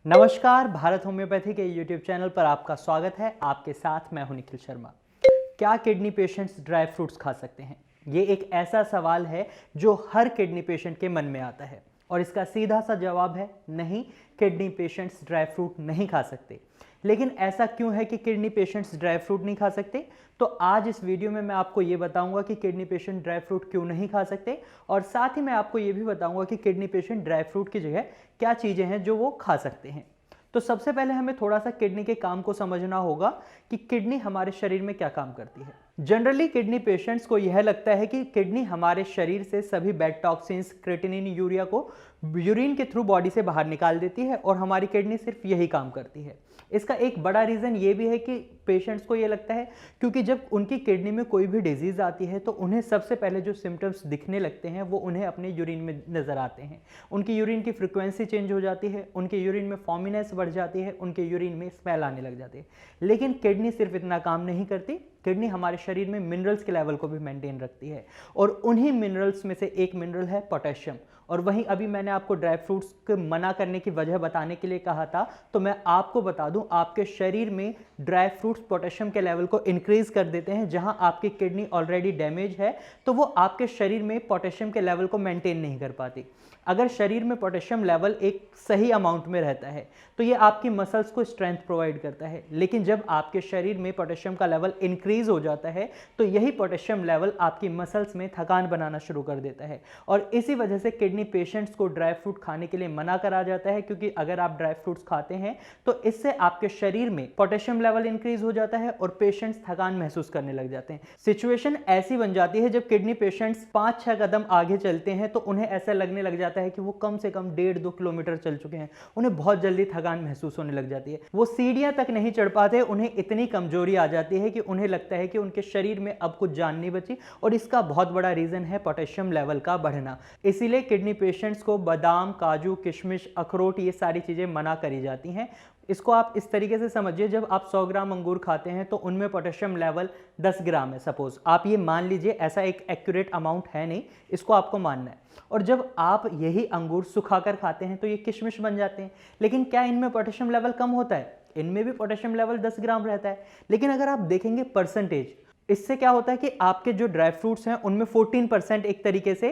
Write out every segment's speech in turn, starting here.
नमस्कार, भारत होम्योपैथी के YouTube channel पर आपका स्वागत है। आपके साथ मैं हूं निखिल शर्मा। क्या किडनी पेशेंट्स ड्राई फ्रूट्स खा सकते हैं? ये एक ऐसा सवाल है जो हर किडनी पेशेंट के मन में आता है और इसका सीधा सा जवाब है नहीं, किडनी पेशेंट्स ड्राई फ्रूट नहीं खा सकते। लेकिन ऐसा क्यों है कि किडनी पेशेंट्स ड्राई फ्रूट नहीं खा सकते? तो आज इस वीडियो में मैं आपको ये बताऊंगा कि किडनी पेशेंट ड्राई फ्रूट क्यों नहीं खा सकते और साथ ही मैं आपको ये भी बताऊंगा कि किडनी पेशेंट ड्राई फ्रूट की जगह क्या चीज़ें हैं जो वो खा सकते हैं। तो सबसे पहले हमें थोड़ा सा किडनी के काम को समझना होगा कि किडनी हमारे शरीर में क्या काम करती है। जनरली किडनी पेशेंट्स को यह लगता है कि किडनी हमारे शरीर से सभी बैड टॉक्सिन्स, क्रिएटिनिन, यूरिया को यूरिन के थ्रू बॉडी से बाहर निकाल देती है और हमारी किडनी सिर्फ यही काम करती है। इसका एक बड़ा रीज़न ये भी है कि पेशेंट्स को ये लगता है क्योंकि जब उनकी किडनी में कोई भी डिजीज़ आती है तो उन्हें सबसे पहले जो सिम्टम्स दिखने लगते हैं वो उन्हें अपने यूरिन में नज़र आते हैं। उनकी यूरिन की फ्रीक्वेंसी चेंज हो जाती है, उनके यूरिन में फॉर्मिनेस बढ़ जाती है, उनके यूरिन में स्मेल आने लग जाती है। लेकिन किडनी सिर्फ इतना काम नहीं करती, किडनी हमारे शरीर में मिनरल्स के लेवल को भी मेंटेन रखती है और उन्हीं मिनरल्स में से एक मिनरल है पोटेशियम। और वहीं अभी मैंने आपको ड्राई फ्रूट्स को मना करने की वजह बताने के लिए कहा था, तो मैं आपको बता दूं आपके शरीर में ड्राई फ्रूट्स पोटेशियम के लेवल को इंक्रीज कर देते हैं। जहां आपकी किडनी ऑलरेडी डैमेज है तो वो आपके शरीर में पोटेशियम के लेवल को मेंटेन नहीं कर पाती। अगर शरीर में पोटेशियम लेवल एक सही अमाउंट में रहता है तो ये आपकी मसल्स को स्ट्रेंथ प्रोवाइड करता है, लेकिन जब आपके शरीर में पोटेशियम का लेवल इंक्रीज हो जाता है तो यही पोटेशियम लेवल आपकी मसल्स में थकान बनाना शुरू कर देता है। और इसी वजह से किडनी पेशेंट्स को ड्राई फ्रूट खाने के लिए मना करा जाता है, क्योंकि अगर आप ड्राई फ्रूट्स खाते हैं तो इससे आपके शरीर में पोटेशियम लेवल इंक्रीज हो जाता है और पेशेंट्स थकान महसूस करने लग जाते हैं। सिचुएशन ऐसी बन जाती है जब किडनी पेशेंट्स 5-6 कदम आगे चलते हैं तो उन्हें ऐसा लगने लग जाता है कि वो कम से कम 1.5-2 किलोमीटर चल चुके हैं। उन्हें बहुत जल्दी थकान महसूस होने लग जाती है, वो सीढ़ियां तक नहीं चढ़ पाते। उन्हें इतनी कमजोरी आ जाती है कि उन्हें लगता है कि उनके शरीर में अब कुछ जान नहीं बची और इसका बहुत बड़ा रीजन है पोटेशियम लेवल का बढ़ना। इसीलिए किडनी पेशेंट्स को बादाम, काजू, किशमिश, अखरोट ये सारी चीजें मना करी जाती हैं। इसको आप इस तरीके से समझिए, जब आप 100 ग्राम अंगूर खाते हैं तो उनमें पोटेशियम लेवल 10 ग्राम है। सपोज आप ये मान लीजिए, ऐसा एक एक्यूरेट अमाउंट है नहीं, इसको आपको मानना है। और जब आप यही अंगूर सुखाकर खाते हैं तो ये किशमिश बन जाते हैं। लेकिन क्या इनमें पोटेशियम लेवल कम होता है? इनमें भी पोटेशियम लेवल 10 ग्राम रहता है, लेकिन अगर आप देखेंगे परसेंटेज, इससे क्या होता है कि आपके जो ड्राई फ्रूट्स हैं उनमें 14% एक तरीके से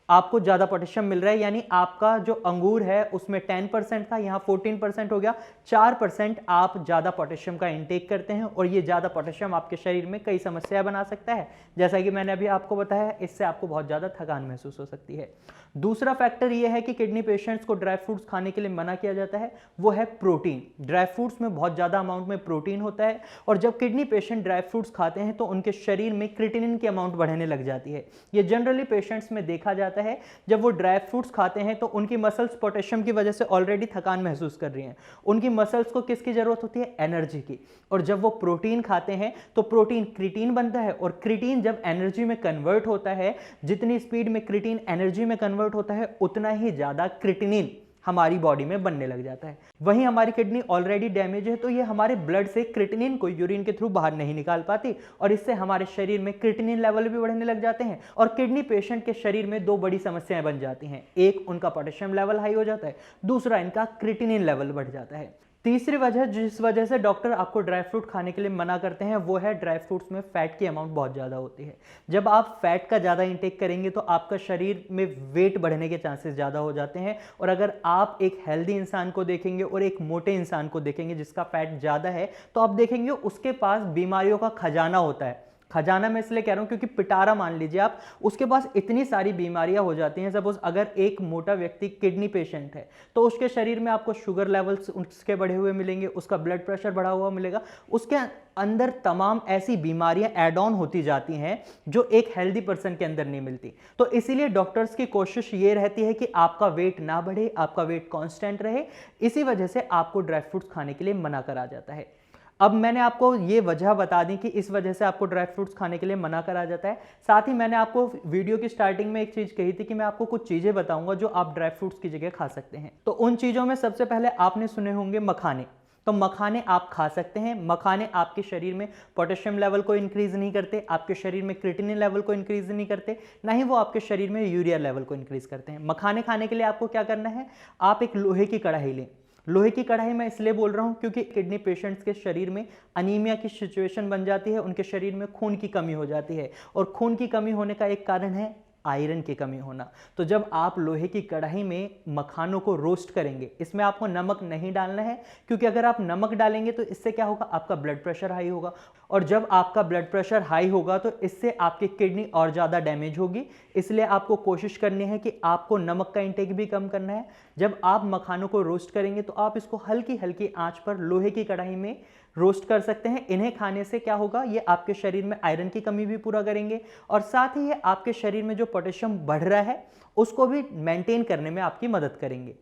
आपको ज्यादा पोटेशियम मिल रहा है। यानी आपका जो अंगूर है उसमें 10% था, यहां 14% हो गया। 4% आप ज्यादा पोटेशियम का इंटेक करते हैं और ये ज्यादा पोटेशियम आपके शरीर में कई समस्याएं बना सकता है। जैसा कि मैंने अभी आपको बताया, इससे आपको बहुत ज्यादा थकान महसूस हो सकती है। दूसरा फैक्टर यह है कि किडनी पेशेंट्स को ड्राई फ्रूट्स खाने के लिए मना किया जाता है, वो है प्रोटीन। ड्राई फ्रूट्स में बहुत ज्यादा अमाउंट में प्रोटीन होता है और जब किडनी पेशेंट ड्राई फ्रूट्स खाते हैं तो उनके शरीर में क्रिएटिनिन की अमाउंट बढ़ने लग जाती है। ये जनरली पेशेंट्स में देखा जाता है, जब वो ड्राई फ्रूट्स खाते हैं तो उनकी मसल्स पोटेशियम की वजह से ऑलरेडी थकान महसूस कर रही हैं। उनकी मसल्स को किसकी जरूरत होती है? एनर्जी की। और जब वो प्रोटीन खाते हैं तो प्रोटीन क्रिएटिन बनता है और क्रिएटिन जब एनर्जी में कन्वर्ट होता है, जितनी स्पीड में क्रिएटिन एनर्जी में कन्वर्ट होता है उतना ही ज्यादा क्रिएटिनिन हमारी बॉडी में बनने लग जाता है। वहीं हमारी किडनी ऑलरेडी डैमेज है तो ये हमारे ब्लड से क्रिएटिनिन को यूरिन के थ्रू बाहर नहीं निकाल पाती और इससे हमारे शरीर में क्रिएटिनिन लेवल भी बढ़ने लग जाते हैं और किडनी पेशेंट के शरीर में दो बड़ी समस्याएं बन जाती हैं। एक, उनका पोटेशियम लेवल हाई हो जाता है, दूसरा इनका क्रिएटिनिन लेवल बढ़ जाता है। तीसरी वजह जिस वजह से डॉक्टर आपको ड्राई फ्रूट खाने के लिए मना करते हैं वो है ड्राई फ्रूट्स में फैट की अमाउंट बहुत ज़्यादा होती है। जब आप फैट का ज़्यादा इंटेक करेंगे तो आपका शरीर में वेट बढ़ने के चांसेस ज़्यादा हो जाते हैं। और अगर आप एक हेल्दी इंसान को देखेंगे और एक मोटे इंसान को देखेंगे जिसका फैट ज़्यादा है तो आप देखेंगे उसके पास बीमारियों का खजाना होता है। खजाना मैं इसलिए कह रहा हूं क्योंकि पिटारा मान लीजिए आप, उसके पास इतनी सारी बीमारियां हो जाती हैं। सपोज अगर एक मोटा व्यक्ति किडनी पेशेंट है तो उसके शरीर में आपको शुगर लेवल्स उसके बढ़े हुए मिलेंगे, उसका ब्लड प्रेशर बढ़ा हुआ मिलेगा, उसके अंदर तमाम ऐसी बीमारियां एड ऑन होती जाती हैं जो एक हेल्दी पर्सन के अंदर नहीं मिलती। तो इसीलिए डॉक्टर्स की कोशिश ये रहती है कि आपका वेट ना बढ़े, आपका वेट कांस्टेंट रहे। इसी वजह से आपको ड्राई फ्रूट्स खाने के लिए मना करा जाता है। अब मैंने आपको ये वजह बता दी कि इस वजह से आपको ड्राई फ्रूट्स खाने के लिए मना करा जाता है। साथ ही मैंने आपको वीडियो की स्टार्टिंग में एक चीज कही थी कि मैं आपको कुछ चीजें बताऊंगा जो आप ड्राई फ्रूट्स की जगह खा सकते हैं। तो उन चीजों में सबसे पहले आपने सुने होंगे मखाने। तो मखाने आप खा सकते हैं। मखाने आपके शरीर में पोटेशियम लेवल को इंक्रीज नहीं करते, आपके शरीर में क्रिएटिनिन लेवल को इंक्रीज नहीं करते, ना ही वो आपके शरीर में यूरिया लेवल को इंक्रीज करते हैं। मखाने खाने के लिए आपको क्या करना है, आप एक लोहे की कढ़ाई लें, लोहे की कढ़ाई मैं इसलिए बोल रहा हूं क्योंकि किडनी पेशेंट्स के शरीर में अनीमिया की सिचुएशन बन जाती है, उनके शरीर में खून की कमी हो जाती है और खून की कमी होने का एक कारण है आयरन की कमी होना। तो जब आप लोहे की कढ़ाई में मखानों को रोस्ट करेंगे, इसमें आपको नमक नहीं डालना है क्योंकि अगर आप नमक डालेंगे तो इससे क्या होगा, आपका ब्लड प्रेशर हाई होगा और जब आपका ब्लड प्रेशर हाई होगा तो इससे आपकी किडनी और ज़्यादा डैमेज होगी। इसलिए आपको कोशिश करनी है कि आपको नमक का इंटेक भी कम करना है। जब आप मखानों को रोस्ट करेंगे तो आप इसको हल्की हल्की आंच पर लोहे की कढ़ाई में रोस्ट कर सकते हैं। इन्हें खाने से क्या होगा, ये आपके शरीर में आयरन की कमी भी पूरा करेंगे और साथ ही ये आपके शरीर में जो पोटेशियम बढ़ रहा है उसको भी मेंटेन करने में आपकी मदद करेंगे।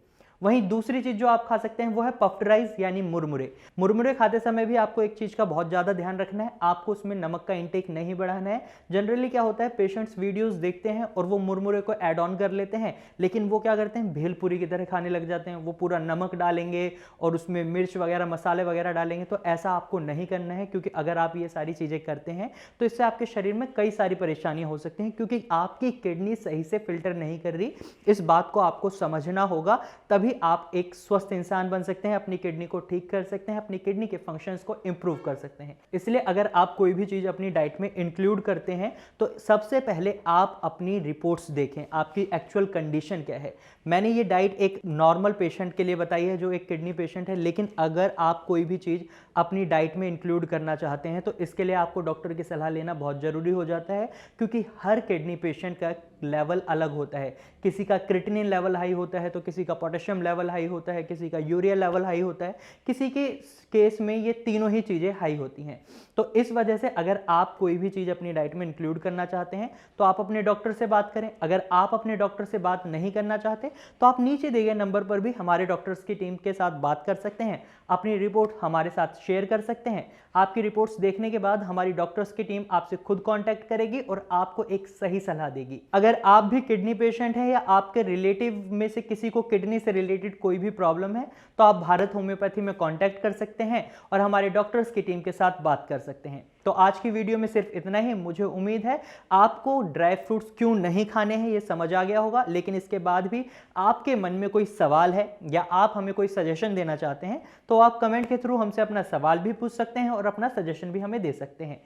वहीं दूसरी चीज जो आप खा सकते हैं वो है पफ्ड राइस यानी मुरमुरे। मुरमुरे खाते समय भी आपको एक चीज का बहुत ज्यादा ध्यान रखना है, आपको उसमें नमक का इंटेक नहीं बढ़ाना है। जनरली क्या होता है, पेशेंट्स वीडियोस देखते हैं और वो मुरमुरे को ऐड ऑन कर लेते हैं, लेकिन वो क्या करते हैं, भेलपुरी की तरह खाने लग जाते हैं। वो पूरा नमक डालेंगे और उसमें मिर्च वगैरह मसाले वगैरह डालेंगे। तो ऐसा आपको नहीं करना है क्योंकि अगर आप ये सारी चीजें करते हैं तो इससे आपके शरीर में कई सारी परेशानियां हो सकती हैं क्योंकि आपकी किडनी सही से फिल्टर नहीं कर रही। इस बात को आपको समझना होगा, तभी आप एक स्वस्थ इंसान बन सकते हैं, अपनी किडनी को ठीक कर सकते हैं, अपनी किडनी के फंक्शंस को इंप्रूव कर सकते हैं। इसलिए अगर आप कोई भी चीज अपनी डाइट में इंक्लूड करते हैं तो सबसे पहले आप अपनी रिपोर्ट्स देखें, आपकी एक्चुअल कंडीशन क्या है। मैंने ये डाइट एक नॉर्मल पेशेंट के लिए बताई है जो एक किडनी पेशेंट है, लेकिन अगर आप कोई भी चीज अपनी डाइट में इंक्लूड करना चाहते हैं तो इसके लिए आपको डॉक्टर की सलाह लेना बहुत जरूरी हो जाता है क्योंकि हर किडनी पेशेंट का लेवल अलग होता है। किसी का क्रिएटिनिन लेवल हाई होता है तो किसी का पोटेशियम लेवल हाई होता है, किसी का यूरिया लेवल हाई होता है, किसी के केस में ये तीनों ही चीजें हाई होती हैं। तो इस वजह से अगर आप कोई भी चीज अपनी डाइट में इंक्लूड करना चाहते हैं तो आप अपने डॉक्टर से बात करें। अगर आप अपने डॉक्टर से बात नहीं करना चाहते तो आप नीचे दिए गए नंबर पर भी हमारे डॉक्टर्स की टीम के साथ बात कर सकते हैं, अपनी रिपोर्ट हमारे साथ शेयर कर सकते हैं। आपकी रिपोर्ट्स देखने के बाद हमारी डॉक्टर्स की टीम आपसे खुद कांटेक्ट करेगी और आपको एक सही सलाह देगी। अगर आप भी किडनी पेशेंट हैं या आपके रिलेटिव में से किसी को किडनी से रिलेटेड कोई भी प्रॉब्लम है तो आप भारत होम्योपैथी में कांटेक्ट कर सकते हैं और हमारे डॉक्टर्स की टीम के साथ बात कर सकते हैं। तो आज की वीडियो में सिर्फ इतना ही। मुझे उम्मीद है आपको ड्राई फ्रूट्स क्यों नहीं खाने हैं ये समझ आ गया होगा, लेकिन इसके बाद भी आपके मन में कोई सवाल है या आप हमें कोई सजेशन देना चाहते हैं तो आप कमेंट के थ्रू हमसे अपना सवाल भी पूछ सकते हैं और अपना सजेशन भी हमें दे सकते हैं।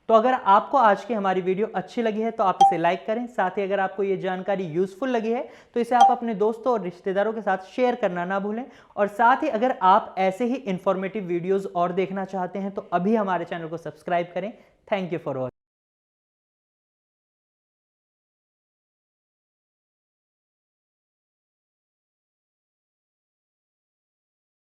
तो अगर आपको आज की हमारी वीडियो अच्छी लगी है तो आप इसे लाइक करें। साथ ही अगर आपको ये जानकारी यूजफुल लगी है तो इसे आप अपने दोस्तों और रिश्तेदारों के साथ शेयर करना ना भूलें। और साथ ही अगर आप ऐसे ही इंफॉर्मेटिव वीडियोस और देखना चाहते हैं तो अभी हमारे चैनल को सब्सक्राइब करें। Thank you for watching.